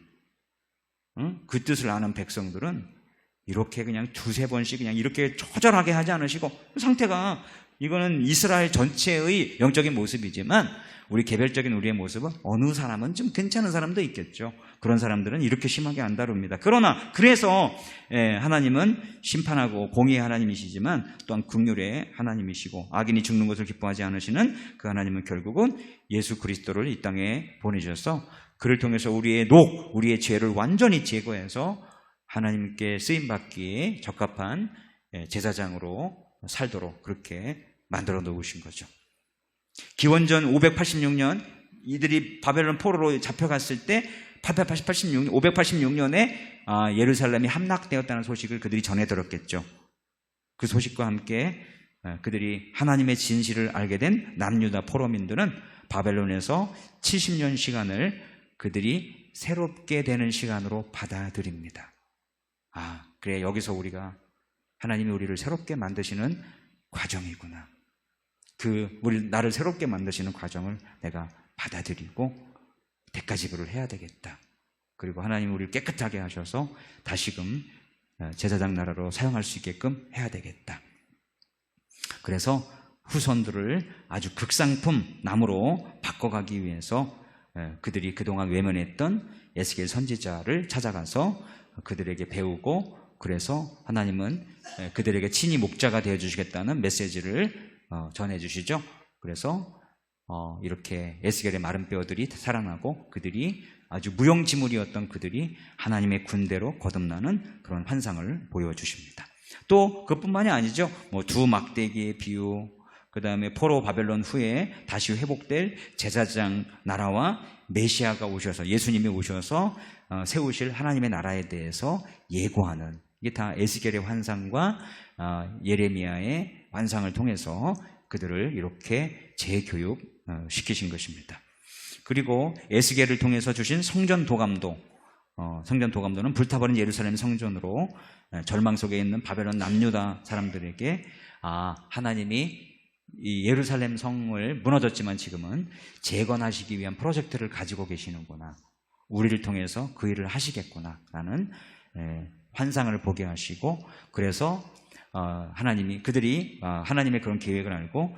그 뜻을 아는 백성들은 이렇게 그냥 두세 번씩 그냥 이렇게 처절하게 하지 않으시고, 상태가 이거는 이스라엘 전체의 영적인 모습이지만 우리 개별적인 우리의 모습은 어느 사람은 좀 괜찮은 사람도 있겠죠. 그런 사람들은 이렇게 심하게 안 다룹니다. 그래서 하나님은 심판하고 공의의 하나님이시지만 또한 긍휼의 하나님이시고, 악인이 죽는 것을 기뻐하지 않으시는 그 하나님은 결국은 예수 그리스도를 이 땅에 보내주셔서 그를 통해서 우리의 죄를 완전히 제거해서 하나님께 쓰임받기에 적합한 제사장으로 살도록 그렇게 만들어 놓으신 거죠. 기원전 586년 이들이 바벨론 포로로 잡혀갔을 때 586년에 예루살렘이 함락되었다는 소식을 그들이 전해 들었겠죠. 그 소식과 함께 그들이 하나님의 진실을 알게 된 남유다 포로민들은 바벨론에서 70년 시간을 그들이 새롭게 되는 시간으로 받아들입니다. 그래, 여기서 우리가 하나님이 우리를 새롭게 만드시는 과정이구나. 나를 새롭게 만드시는 과정을 내가 받아들이고 대가지불을 해야 되겠다. 그리고 하나님이 우리를 깨끗하게 하셔서 다시금 제사장 나라로 사용할 수 있게끔 해야 되겠다. 그래서 후손들을 아주 극상품 나무로 바꿔가기 위해서 그들이 그동안 외면했던 에스겔 선지자를 찾아가서 그들에게 배우고, 그래서 하나님은 그들에게 친히 목자가 되어주시겠다는 메시지를 전해주시죠. 그래서 이렇게 에스겔의 마른 뼈들이 살아나고 그들이 아주 무용지물이었던 그들이 하나님의 군대로 거듭나는 그런 환상을 보여주십니다. 또 그뿐만이 아니죠. 두 막대기의 비유, 그 다음에 포로 바벨론 후에 다시 회복될 제사장 나라와 메시아가 오셔서, 예수님이 오셔서 세우실 하나님의 나라에 대해서 예고하는, 이게 다 에스겔의 환상과 예레미야의 환상을 통해서 그들을 이렇게 재교육 시키신 것입니다. 그리고 에스겔을 통해서 주신 성전 도감도는 불타버린 예루살렘 성전으로 절망 속에 있는 바벨론 남유다 사람들에게 하나님이 이 예루살렘 성을 무너졌지만 지금은 재건하시기 위한 프로젝트를 가지고 계시는구나, 우리를 통해서 그 일을 하시겠구나 라는 환상을 보게 하시고, 그래서 그들이 하나님의 그런 계획을 알고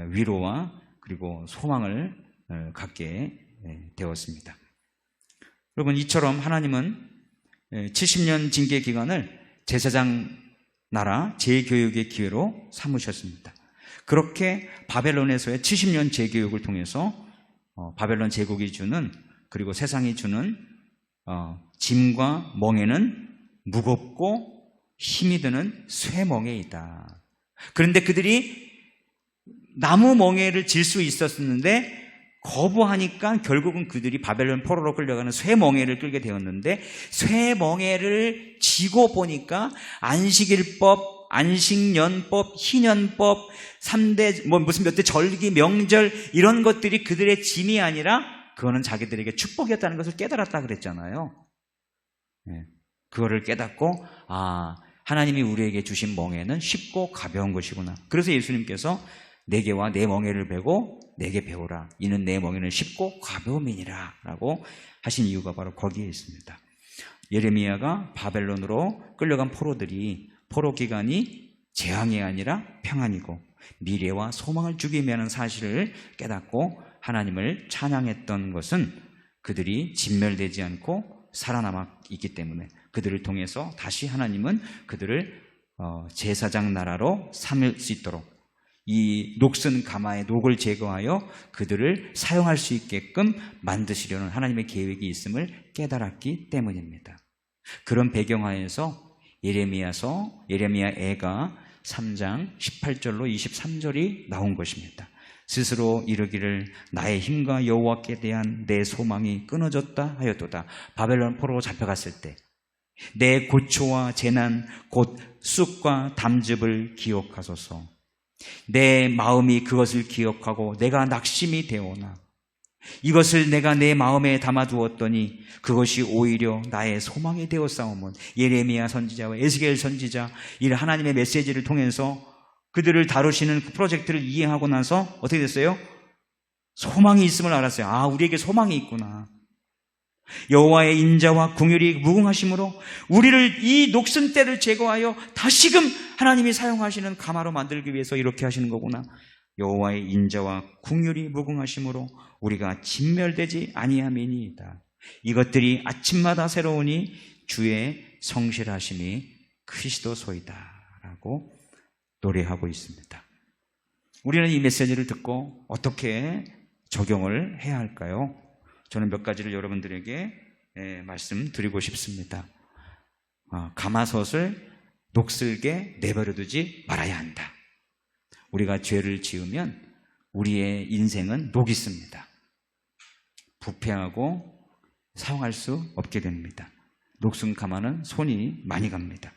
위로와 그리고 소망을 갖게 되었습니다. 여러분, 이처럼 하나님은 70년 징계 기간을 제사장 나라 재교육의 기회로 삼으셨습니다. 그렇게 바벨론에서의 70년 재교육을 통해서 바벨론 제국이 주는, 그리고 세상이 주는 짐과 멍에는 무겁고 힘이 드는 쇠멍에이다. 그런데 그들이 나무 멍에를 질 수 있었는데 거부하니까 결국은 그들이 바벨론 포로로 끌려가는 쇠멍에를 끌게 되었는데, 쇠멍에를 지고 보니까 안식일법, 안식년법, 희년법, 3대 무슨 몇 대 절기, 명절, 이런 것들이 그들의 짐이 아니라 그거는 자기들에게 축복이었다는 것을 깨달았다 그랬잖아요. 그거를 깨닫고 하나님이 우리에게 주신 멍에는 쉽고 가벼운 것이구나. 그래서 예수님께서 내게와 내 멍에를 베고 내게 배우라. 이는 내 멍에는 쉽고 가벼움이니라 라고 하신 이유가 바로 거기에 있습니다. 예레미야가 바벨론으로 끌려간 포로들이 포로 기간이 재앙이 아니라 평안이고 미래와 소망을 주기 위한 사실을 깨닫고 하나님을 찬양했던 것은 그들이 진멸되지 않고 살아남아 있기 때문에 그들을 통해서 다시 하나님은 그들을 제사장 나라로 삼을 수 있도록 이 녹슨 가마의 녹을 제거하여 그들을 사용할 수 있게끔 만드시려는 하나님의 계획이 있음을 깨달았기 때문입니다. 그런 배경하에서 예레미야애가 3장 18절로 23절이 나온 것입니다. 스스로 이르기를 나의 힘과 여호와께 대한 내 소망이 끊어졌다 하였도다. 바벨론 포로로 잡혀갔을 때 내 고초와 재난 곧 쑥과 담즙을 기억하소서. 내 마음이 그것을 기억하고 내가 낙심이 되오나 이것을 내가 내 마음에 담아두었더니 그것이 오히려 나의 소망이 되었사오면 예레미야 선지자와 에스겔 선지자 이 하나님의 메시지를 통해서 그들을 다루시는 그 프로젝트를 이해하고 나서 어떻게 됐어요? 소망이 있음을 알았어요. 아, 우리에게 소망이 있구나. 여호와의 인자와 긍휼이 무궁하심으로 우리를 이 녹슨 때를 제거하여 다시금 하나님이 사용하시는 가마로 만들기 위해서 이렇게 하시는 거구나. 여호와의 인자와 긍휼이 무궁하심으로 우리가 진멸되지 아니함이니이다. 이것들이 아침마다 새로우니 주의 성실하심이 크리스도소이다 라고 노래하고 있습니다. 우리는 이 메시지를 듣고 어떻게 적용을 해야 할까요? 저는 몇 가지를 여러분들에게 말씀드리고 싶습니다. 가마솥을 녹슬게 내버려두지 말아야 한다. 우리가 죄를 지으면 우리의 인생은 녹이 씁니다. 부패하고 사용할 수 없게 됩니다. 녹슨 가마는 손이 많이 갑니다.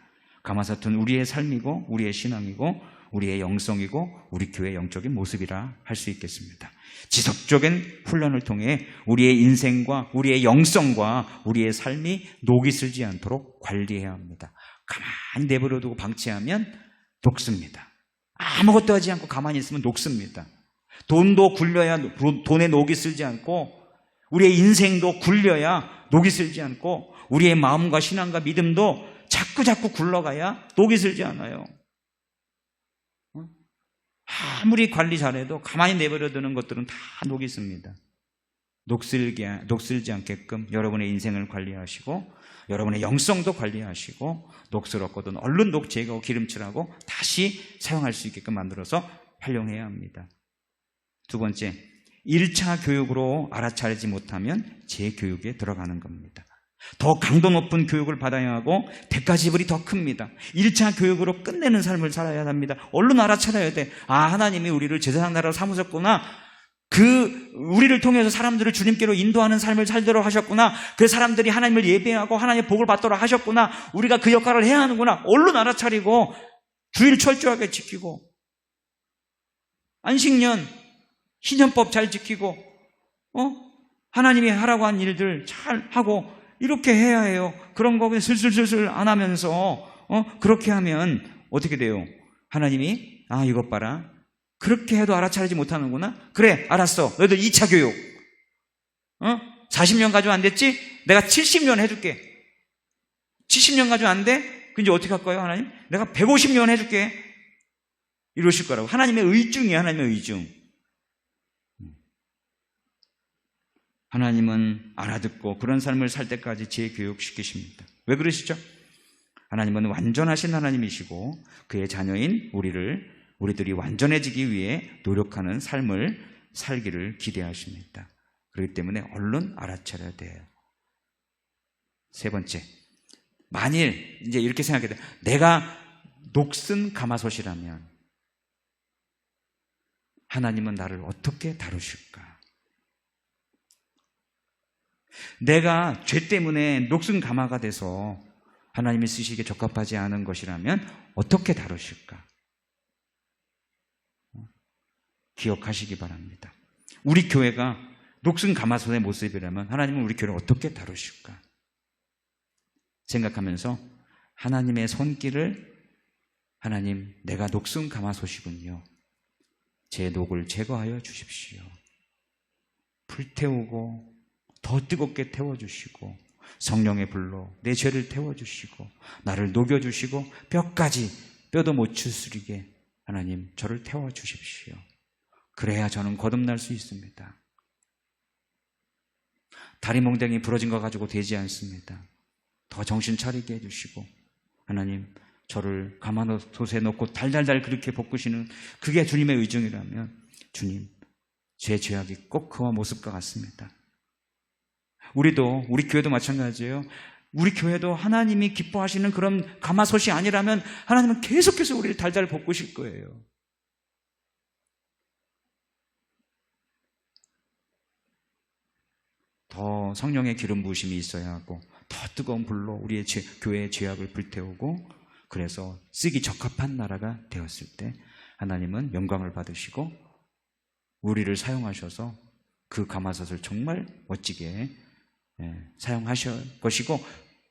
가마솥은 우리의 삶이고 우리의 신앙이고 우리의 영성이고 우리 교회의 영적인 모습이라 할 수 있겠습니다. 지속적인 훈련을 통해 우리의 인생과 우리의 영성과 우리의 삶이 녹이 슬지 않도록 관리해야 합니다. 가만히 내버려두고 방치하면 녹습니다. 아무것도 하지 않고 가만히 있으면 녹습니다. 돈도 굴려야 돈에 녹이 슬지 않고 우리의 인생도 굴려야 녹이 슬지 않고 우리의 마음과 신앙과 믿음도 자꾸 굴러가야 녹이 슬지 않아요. 아무리 관리 잘해도 가만히 내버려두는 것들은 다 녹이 씁니다. 녹슬지 않게끔 여러분의 인생을 관리하시고 여러분의 영성도 관리하시고 녹슬었거든 얼른 녹 제거하고 기름칠하고 다시 사용할 수 있게끔 만들어서 활용해야 합니다. 두 번째, 1차 교육으로 알아차리지 못하면 재교육에 들어가는 겁니다. 더 강도 높은 교육을 받아야 하고 대가 지불이 더 큽니다. 1차 교육으로 끝내는 삶을 살아야 합니다. 얼른 알아차려야 돼. 아, 하나님이 우리를 제사장 나라로 삼으셨구나. 우리를 통해서 사람들을 주님께로 인도하는 삶을 살도록 하셨구나. 그 사람들이 하나님을 예배하고 하나님의 복을 받도록 하셨구나. 우리가 그 역할을 해야 하는구나. 얼른 알아차리고 주일 철저하게 지키고 안식년, 신년법 잘 지키고 하나님이 하라고 한 일들 잘 하고 이렇게 해야 해요. 그런 거 그냥 슬슬 안 하면서 그렇게 하면 어떻게 돼요? 하나님이 이것 봐라. 그렇게 해도 알아차리지 못하는구나. 그래, 알았어. 너희들 2차 교육 40년 가지고 안 됐지? 내가 70년 해줄게. 70년 가지고 안 돼? 그럼 이제 어떻게 할까요, 하나님? 내가 150년 해줄게. 이러실 거라고. 하나님의 의중이에요. 하나님의 의중. 하나님은 알아듣고 그런 삶을 살 때까지 재교육시키십니다. 왜 그러시죠? 하나님은 완전하신 하나님이시고 그의 자녀인 우리들이 완전해지기 위해 노력하는 삶을 살기를 기대하십니다. 그렇기 때문에 얼른 알아차려야 돼요. 세 번째, 만일 이제 이렇게 생각해야 돼요. 내가 녹슨 가마솥이라면 하나님은 나를 어떻게 다루실까? 내가 죄 때문에 녹슨 가마가 돼서 하나님이 쓰시기에 적합하지 않은 것이라면 어떻게 다루실까? 기억하시기 바랍니다. 우리 교회가 녹슨 가마솥의 모습이라면 하나님은 우리 교회를 어떻게 다루실까? 생각하면서 하나님의 손길을 하나님, 내가 녹슨 가마솥이군요. 제 녹을 제거하여 주십시오. 불태우고 더 뜨겁게 태워주시고 성령의 불로 내 죄를 태워주시고 나를 녹여주시고 뼈까지 뼈도 못 추스리게 하나님 저를 태워주십시오. 그래야 저는 거듭날 수 있습니다. 다리 몽댕이 부러진 거 가지고 되지 않습니다. 더 정신 차리게 해주시고 하나님 저를 가마솥에 넣고 달달달 그렇게 볶으시는 그게 주님의 의중이라면 주님 제 죄악이 꼭 그와 모습과 같습니다. 우리 교회도 마찬가지예요. 우리 교회도 하나님이 기뻐하시는 그런 가마솥이 아니라면 하나님은 계속해서 우리를 달달 볶으실 거예요. 더 성령의 기름 부으심이 있어야 하고 더 뜨거운 불로 우리의 교회의 죄악을 불태우고 그래서 쓰기 적합한 나라가 되었을 때 하나님은 영광을 받으시고 우리를 사용하셔서 그 가마솥을 정말 멋지게 사용하실 것이고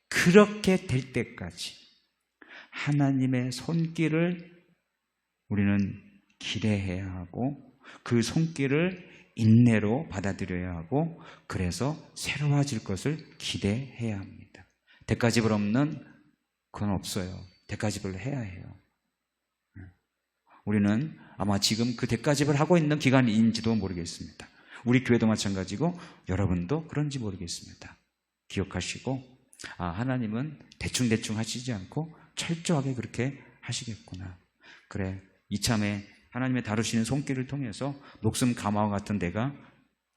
그렇게 될 때까지 하나님의 손길을 우리는 기대해야 하고 그 손길을 인내로 받아들여야 하고 그래서 새로워질 것을 기대해야 합니다. 대가집을 없는 그건 없어요. 대가집을 해야 해요. 우리는 아마 지금 그 대가집을 하고 있는 기간인지도 모르겠습니다. 우리 교회도 마찬가지고 여러분도 그런지 모르겠습니다. 기억하시고 하나님은 대충대충 하시지 않고 철저하게 그렇게 하시겠구나. 그래 이참에 하나님의 다루시는 손길을 통해서 녹슨 가마와 같은 데가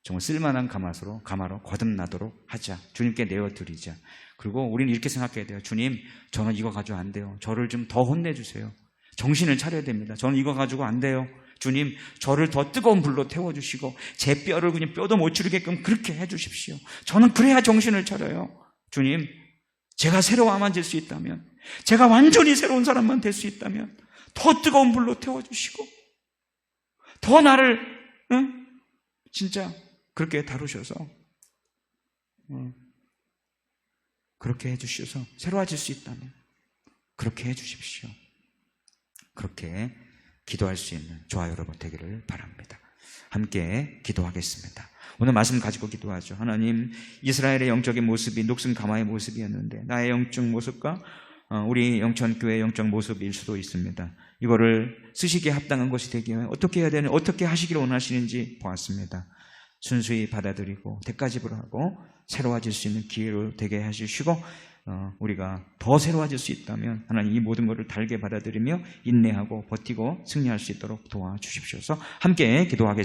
정말 쓸만한 가마로 거듭나도록 하자. 주님께 내어드리자. 그리고 우리는 이렇게 생각해야 돼요. 주님, 저는 이거 가지고 안 돼요. 저를 좀 더 혼내주세요. 정신을 차려야 됩니다. 저는 이거 가지고 안 돼요. 주님, 저를 더 뜨거운 불로 태워주시고 제 뼈를 그냥 뼈도 못 추리게끔 그렇게 해주십시오. 저는 그래야 정신을 차려요. 주님, 제가 새로워만 될 수 있다면, 제가 완전히 새로운 사람만 될 수 있다면 더 뜨거운 불로 태워주시고 더 나를 진짜 그렇게 다루셔서 그렇게 해주셔서 새로워질 수 있다면 그렇게 해주십시오. 그렇게 기도할 수 있는 저와 여러분 되기를 바랍니다. 함께 기도하겠습니다. 오늘 말씀 가지고 기도하죠. 하나님, 이스라엘의 영적인 모습이 녹슨 가마의 모습이었는데 나의 영적 모습과 우리 영천교회의 영적 모습일 수도 있습니다. 이거를 쓰시기에 합당한 것이 되기 위해 어떻게 해야 되는, 어떻게 하시기를 원하시는지 보았습니다. 순수히 받아들이고 대가집을 하고 새로워질 수 있는 기회로 되게 하시고 우리가 더 새로워질 수 있다면 하나님 이 모든 것을 달게 받아들이며 인내하고 버티고 승리할 수 있도록 도와주십시오서 함께 기도하겠습니다.